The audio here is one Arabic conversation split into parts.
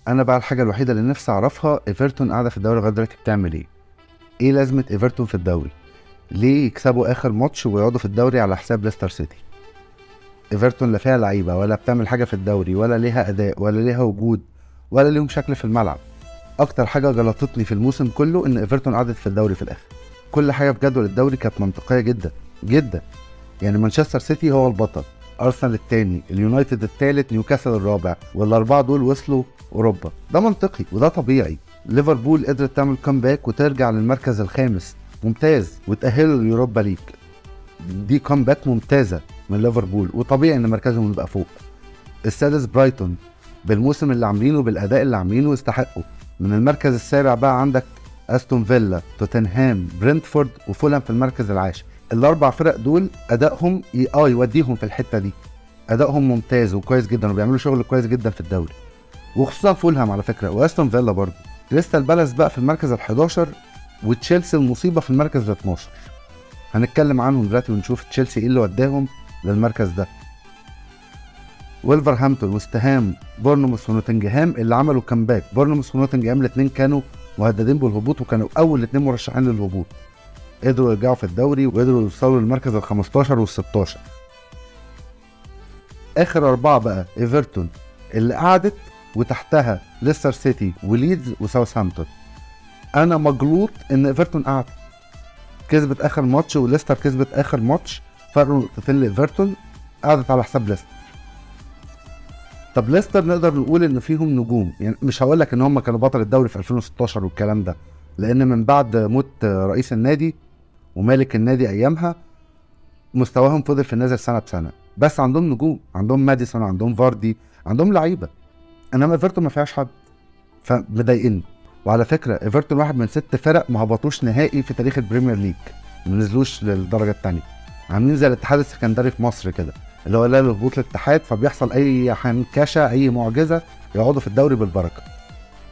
انا بقى الحاجه الوحيده اللي نفسي اعرفها، ايفرتون قاعده في الدوري لغايه دلوقتي بتعمل ايه؟ ايه لازمه ايفرتون في الدوري؟ ليه يكسبوا اخر ماتش ويقعدوا في الدوري على حساب ليستر سيتي؟ ايفرتون لا فيها لعيبه ولا بتعمل حاجه في الدوري ولا ليها اداء ولا ليها وجود ولا ليهم شكل في الملعب. اكتر حاجه غلطتني في الموسم كله ان ايفرتون قعدت في الدوري في الاخر. كل حاجه في جدول الدوري كانت منطقيه جدا جدا. يعني مانشستر سيتي هو البطل، ارسنال الثاني، اليونايتد الثالث، نيوكاسل الرابع، والاربعه دول وصلوا اوروبا. ده منطقي وده طبيعي. ليفربول قدرت تعمل كامباك وترجع للمركز الخامس، ممتاز، وتأهلوا لليوروبا ليج. دي كامباك ممتازه من ليفربول، وطبيعي ان مركزهم يبقى فوق. السادس برايتون، بالموسم اللي عاملينه بالاداء اللي عاملينه يستحقوا. من المركز السابع بقى عندك استون فيلا، توتنهام، برنتفورد، وفولهام في المركز العاشر. الاربع فرق دول ادائهم يوديهم في الحته دي. ادائهم ممتاز وكويس جدا وبيعملوا شغل كويس جدا في الدوري، وخصوصا فولهام على فكره، واستون فيلا برضه. كريستال بالاس بقى في المركز ال11، وتشيلسي المصيبه في المركز ال12. هنتكلم عنهم دلوقتي ونشوف تشيلسي ايه اللي وداهم للمركز ده. ولفرهامبتون، وستهام، بورنموث، ونوتنجهام اللي عملوا كامباك. بورنموث ونوتنجهام الاثنين كانوا مهددين بالهبوط، وكانوا اول اثنين مرشحين للهبوط. قدروا يرجعوا في الدوري وقدروا يوصلوا للمركز ال15 وال16. اخر اربعه بقى ايفرتون اللي قعدت، وتحتها ليستر سيتي وليدز وساوثهامبتون. انا مجلوط ان ايفرتون قعدت، كسبت اخر ماتش وليستر كسبت اخر ماتش، فرق نقطتين لايفرتون، قعدت على حساب ليستر. طب ليستر نقدر نقول ان فيهم نجوم، يعني مش هقول لك ان هم كانوا بطل الدوري في 2016 والكلام ده، لان من بعد موت رئيس النادي ومالك النادي ايامها مستواهم فضل في النازل سنه بسنه. بس عندهم نجوم، عندهم ماديسون، عندهم فاردي، عندهم لعيبه. انما ايفرتون ما فيهاش حد، فمضايقني. وعلى فكره ايفرتون واحد من 6 فرق ما هبطوش نهائي في تاريخ البريمير ليج، ما نزلوش للدرجه الثانيه. عاملين زي الاتحاد السكندري في مصر كده، اللي هو لا لهبوط الاتحاد، فبيحصل اي حنكشه اي معجزه يقعدوا في الدوري بالبركه،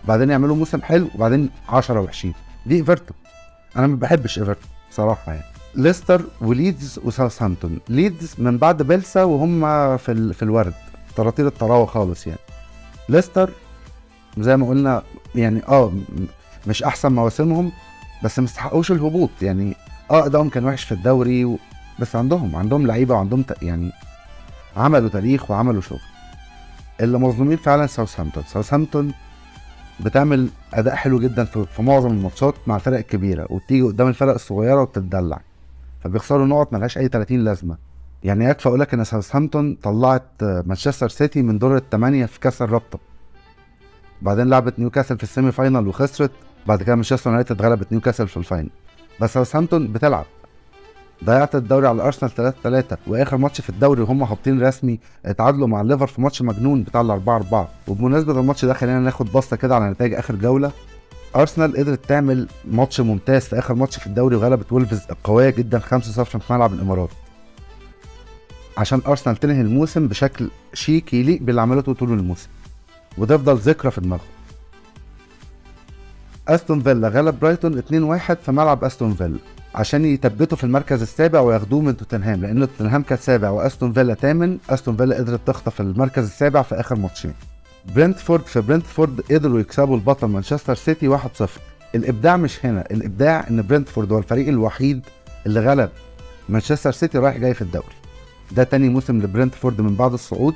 بعدين يعملوا موسم حلو وبعدين 10 وحشين. دي ايفرتون. انا ما بحبش ايفرتون صراحه يعني. ليستر وليدز وساوثهامبتون. ليدز من بعد بيلسا وهم في الورد، طراطير الطراوه خالص يعني. ليستر زي ما قلنا يعني مش احسن مواسمهم، بس ما استحقوش الهبوط يعني. ادائهم كان وحش في الدوري بس عندهم لعيبه وعندهم يعني عملوا تاريخ وعملوا شغل. اللي مظلومين فعلا ساوثهامبتون بتعمل اداء حلو جدا في معظم الماتشات مع الفرق الكبيره، وبتيجي قدام الفرق الصغيره وبتتدلع، فبيخسروا نقط ملهاش اي 30 لازمه. يعني يكفي اقول لك ان ساوثهامبتون طلعت مانشستر سيتي من دور الثمانيه في كاس الرابطه، بعدين لعبت نيوكاسل في السيمي فاينال وخسرت، بعد كده مانشستر يونايتد غلبت نيوكاسل في الفاينل. بس ساوثهامبتون بتلعب. ضيعت الدوري على ارسنال 3-3، واخر ماتش في الدوري وهم هابطين رسمي اتعادلوا مع الليفر في ماتش مجنون بتاع ال4-4. وبمناسبه الماتش ده خلينا ناخد بصه كده على نتائج اخر جوله. ارسنال قدرت تعمل ماتش ممتاز في اخر ماتش في الدوري وغلبت وولفز القويه جدا 5-0 في ملعب الامارات، عشان ارسنال تنهي الموسم بشكل شيك يليق باللي عملته طول الموسم، وده يفضل ذكرى في دماغهم. استون فيلا غلب برايتون 2-1 في ملعب استون فيلا عشان يثبتوا في المركز السابع وياخدوه من توتنهام، لان توتنهام كان سابع واستون فيلا ثامن. استون فيلا قدرت تخطف المركز السابع في اخر ماتشين. برنتفورد قدروا يكسبوا البطل مانشستر سيتي 1-0. الابداع مش هنا، الابداع ان برنتفورد هو الفريق الوحيد اللي غلب مانشستر سيتي رايح جاي في الدوري. ده تاني موسم لبرنتفورد من بعد الصعود،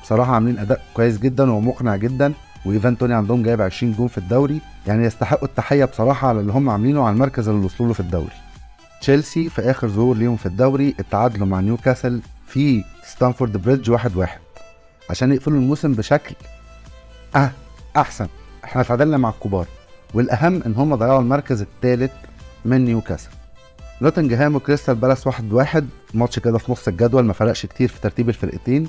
بصراحه عاملين اداء كويس جدا ومقنع جدا، وايفان توني عندهم جايب 20 جون في الدوري، يعني يستحقوا التحيه بصراحه على اللي هم عاملينه على المركز اللي وصلوا له في الدوري. تشيلسي في اخر ظهور ليهم في الدوري اتعادلوا مع نيوكاسل في ستانفورد بريدج 1-1 عشان يقفلوا الموسم بشكل احسن. احنا اتعادلنا مع الكبار، والاهم ان هم ضيعوا المركز الثالث من نيوكاسل. نوتنجهام وكريستال بالاس 1-1، ماتش كده في نص الجدول ما فرقش كتير في ترتيب الفرقتين.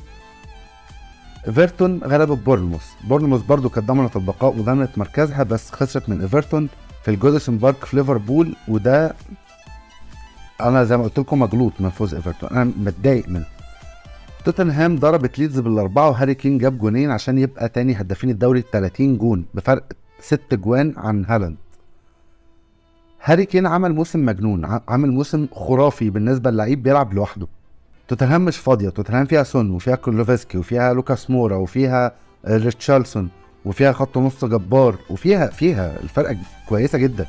ايفرتون غلبت بورنموث برضو كانت ضمنت البقاء وضمنت مركزها، بس خسرت من ايفرتون في الجوديسون بارك في ليفربول، وده انا زي ما قلت لكم مجلوط من فوز ايفرتون، انا متضايق منه. توتنهام ضربت ليدز بالاربعه، وهاري كين جاب جونين عشان يبقى تاني هدافين الدوري 30 جون بفرق 6 جوان عن هالاند. هاري كين عمل موسم مجنون، عمل موسم خرافي بالنسبه للعيب بيلعب لوحده. توتنهام مش فاضيه، توتنهام فيها سون وفيها كولوفسكي وفيها لوكاس مورا وفيها ريتشارلسون وفيها خط نص جبار، وفيها الفرقه كويسه جدا،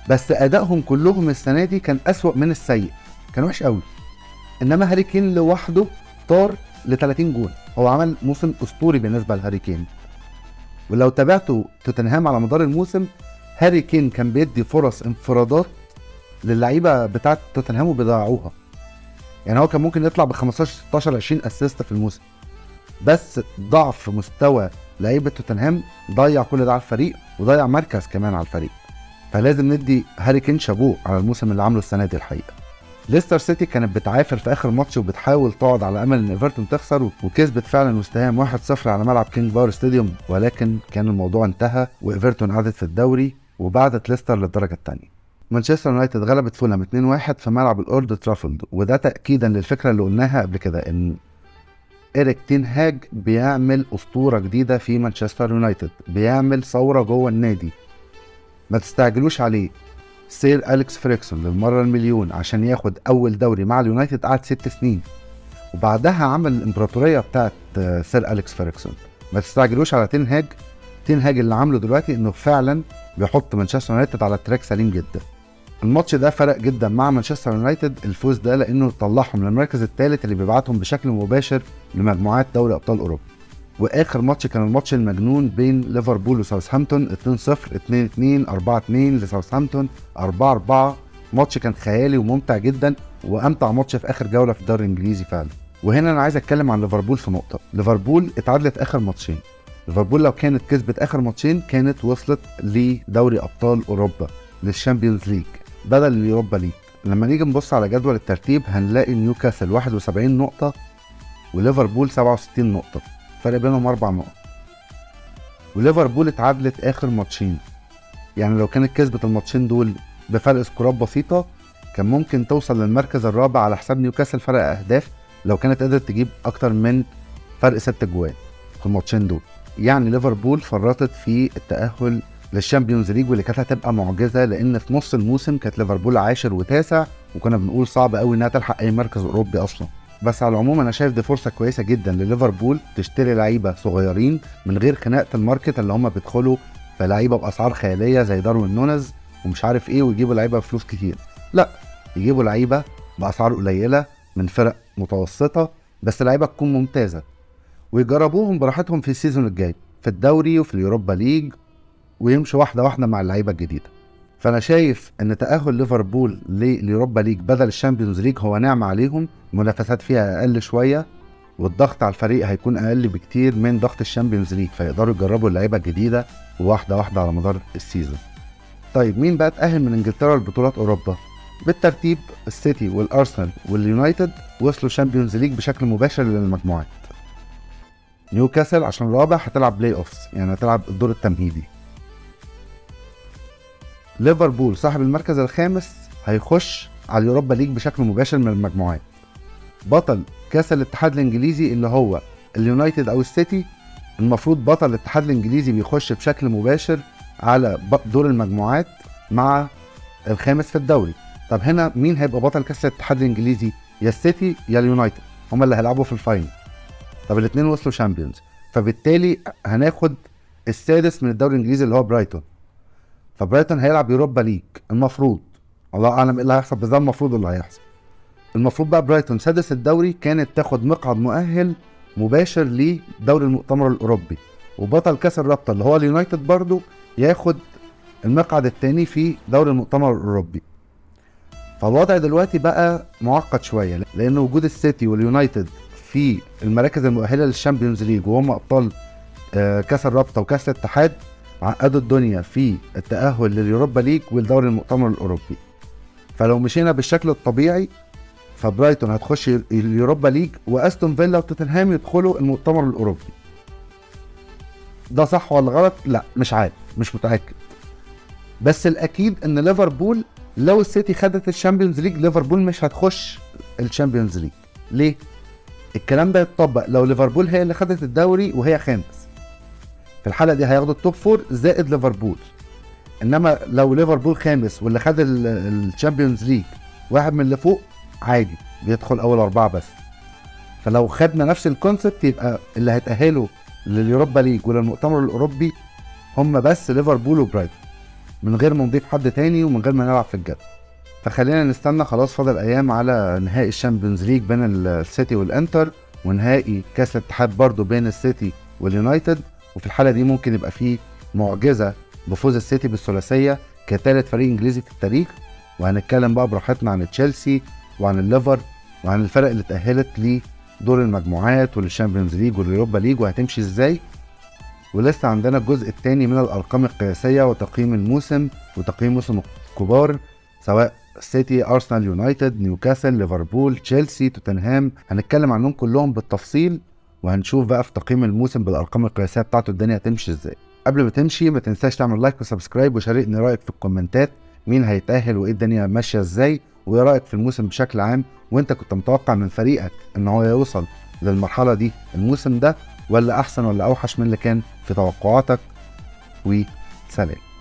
بس ادائهم كلهم السنه دي كان اسوأ من السيء، كان وحش قوي. انما هاري كين لوحده طار ل 30 جول، هو عمل موسم اسطوري بالنسبه لهاري كين. ولو تابعتوا توتنهام على مدار الموسم، هاري كين كان بيدي فرص انفرادات للعيبه بتاعه توتنهام وبيضيعوها. يعني هو كان ممكن يطلع ب 15 16 20 اسيست في الموسم، بس ضعف مستوى لعيبه توتنهام ضيع كل ده على الفريق، وضيع مركز كمان على الفريق. فلازم ندي هاري كين شابوه على الموسم اللي عامله السنه دي الحقيقه. ليستر سيتي كانت بتعافر في اخر ماتش وبتحاول تقعد على امل ان ايفرتون تخسر، وكسبت فعلا وستهام 1-0 على ملعب كينج باور ستاديوم، ولكن كان الموضوع انتهى وايفرتون عادت في الدوري وبعدت ليستر للدرجه الثانيه. مانشستر يونايتد غلبت فولهام 2-1 في ملعب الاولد ترافلد، وده تاكيدا للفكره اللي قلناها قبل كده ان إيريك تين هاج بيعمل اسطوره جديده في مانشستر يونايتد، بيعمل ثوره جوه النادي. ما تستعجلوش عليه. سير أليكس فريكسون للمرة المليون عشان ياخد أول دوري مع اليونايتد قعد 6 سنين، وبعدها عمل الإمبراطورية بتاعت سير أليكس فريكسون. ما تستعجلوش على تين هاج. تين هاج اللي عامله دلوقتي إنه فعلا بيحط مانشستر يونايتد على التراك سليم جدا. الماتش ده فرق جدا مع مانشستر يونايتد الفوز ده، لأنه طلعهم للمركز الثالث اللي بيبعتهم بشكل مباشر لمجموعات دوري أبطال أوروبا. واخر ماتش كان الماتش المجنون بين ليفربول وساوثهامبتون 2-0 2-2 4-2 لساوثهامبتون 4-4. ماتش كان خيالي وممتع جدا، وامتع ماتش في اخر جوله في الدوري الانجليزي فعلا. وهنا انا عايز اتكلم عن ليفربول في نقطه. ليفربول اتعادلت اخر ماتشين. ليفربول لو كانت كسبت اخر ماتشين كانت وصلت لدوري ابطال اوروبا، للشامبيونز ليج بدل اليوروبا ليج. لما نيجي نبص على جدول الترتيب هنلاقي نيوكاسل 71 نقطه وليفربول 67 نقطه، فرق بينهم 4 نقط. وليفربول اتعادلت اخر ماتشين، يعني لو كانت كسبت الماتشين دول بفرق سكورات بسيطه كان ممكن توصل للمركز الرابع على حساب نيوكاسل فرق اهداف، لو كانت قدرت تجيب اكتر من فرق 6 جوان في الماتشين دول. يعني ليفربول فرطت في التاهل للشامبيونز ليج، واللي كانت هتبقى معجزه، لان في نص الموسم كانت ليفربول 10 و9 وكنا بنقول صعب قوي انها تلحق اي مركز اوروبي اصلا. بس على العموم انا شايف دي فرصه كويسه جدا لليفربول تشتري لعيبه صغيرين من غير خناقه الماركت اللي هم بيدخلوا في لعيبه باسعار خياليه زي داروين نونيز ومش عارف ايه ويجيبوا لعيبه بفلوس كتير. لا، يجيبوا لعيبه باسعار قليله من فرق متوسطه، بس لعيبه تكون ممتازه، ويجربوهم براحتهم في السيزون الجاي في الدوري وفي اليوروبا ليج، ويمشوا واحده واحده مع اللعيبه الجديده. فانا شايف ان تاهل ليفربول لليوروبا ليج بدل الشامبيونز ليج هو نعمه عليهم. المنافسات فيها اقل شويه، والضغط على الفريق هيكون اقل بكتير من ضغط الشامبيونز ليج، فيقدروا يجربوا اللعيبه الجديده واحده واحده على مدار السيزون. طيب مين بقى تاهل من انجلترا لبطولات اوروبا؟ بالترتيب السيتي والارسنال واليونايتد وصلوا شامبيونز ليج بشكل مباشر للمجموعات. نيوكاسل عشان رابع هتلعب بلاي اوفس، يعني هتلعب الدور التمهيدي. ليفربول صاحب المركز الخامس هيخش على اليوروبا ليج بشكل مباشر من المجموعات. بطل كاس الاتحاد الانجليزي اللي هو اليونايتد او السيتي، المفروض بطل الاتحاد الانجليزي بيخش بشكل مباشر على دور المجموعات مع الخامس في الدوري. طب هنا مين هيبقى بطل كاس الاتحاد الانجليزي؟ يا السيتي يا اليونايتد، هما اللي هيلعبوا في الفاينل. طب الاثنين وصلوا شامبيونز، فبالتالي هناخد السادس من الدوري الانجليزي اللي هو برايتون. فبرايتون هيلعب يوروبا ليج المفروض، الله اعلم ايه اللي هيحصل، بس ده المفروض اللي هيحصل. المفروض بقى برايتون سادس الدوري كانت تاخد مقعد مؤهل مباشر لدوري المؤتمر الاوروبي، وبطل كاس الرابطه اللي هو اليونايتد برضو ياخد المقعد الثاني في دوري المؤتمر الاوروبي. فالوضع دلوقتي بقى معقد شويه، لان وجود السيتي واليونايتد في المراكز المؤهله للشامبيونز ليج وهم ابطال كاس الرابطه وكاس الاتحاد عقدوا الدنيا في التاهل لليوروبا ليج والدوري المؤتمر الاوروبي. فلو مشينا بالشكل الطبيعي فبرايتون هتخش اليوروبا ليج، واستون فيلا وتوتنهام يدخلوا المؤتمر الاوروبي. ده صح ولا غلط؟ لا مش عارف، مش متاكد. بس الاكيد ان ليفربول لو السيتي خدت الشامبيونز ليج ليفربول مش هتخش الشامبيونز ليج. ليه؟ الكلام ده يتطبق لو ليفربول هي اللي خدت الدوري وهي خامس، في الحاله دي هياخدوا التوب 4 زائد ليفربول. انما لو ليفربول خامس واللي خد الشامبيونز ليج واحد من اللي فوق عادي بيدخل اول 4 بس. فلو خدنا نفس الكونسبت يبقى اللي هيتأهلوا لليوروبا ليج وللمؤتمر الاوروبي هم بس ليفربول وبرايتون، من غير ما نضيف حد تاني ومن غير ما نلعب في الجد. فخلينا نستنى، خلاص فاضل ايام على نهائي الشامبيونز ليج بين السيتي والانتر، ونهائي كاس الاتحاد برضو بين السيتي واليونايتد. وفي الحالة دي ممكن يبقى فيه معجزة بفوز السيتي بالثلاثية كثالث فريق انجليزي في التاريخ. وهنتكلم بقى براحتنا عن تشيلسي وعن الليفر وعن الفرق اللي اتأهلت لدور المجموعات وللشامبيونز ليج واليوروبا ليج وهتمشي ازاي. ولسه عندنا الجزء الثاني من الارقام القياسية وتقييم الموسم وتقييم موسم الكبار، سواء سيتي، ارسنال، يونايتد، نيوكاسل، ليفربول، تشيلسي، توتنهام. هنتكلم عنهم كلهم بالتفصيل، وهنشوف بقى في تقييم الموسم بالارقام القياسيه بتاعته الدنيا هتمشي ازاي. قبل ما تمشي ما تنساش تعمل لايك وسبسكرايب وشاركني رايك في الكومنتات، مين هيتاهل وايه الدنيا ماشيه ازاي، وايه رايك في الموسم بشكل عام، وانت كنت متوقع من فريقك ان هو يوصل للمرحله دي الموسم ده، ولا احسن ولا اوحش من اللي كان في توقعاتك. وسلام.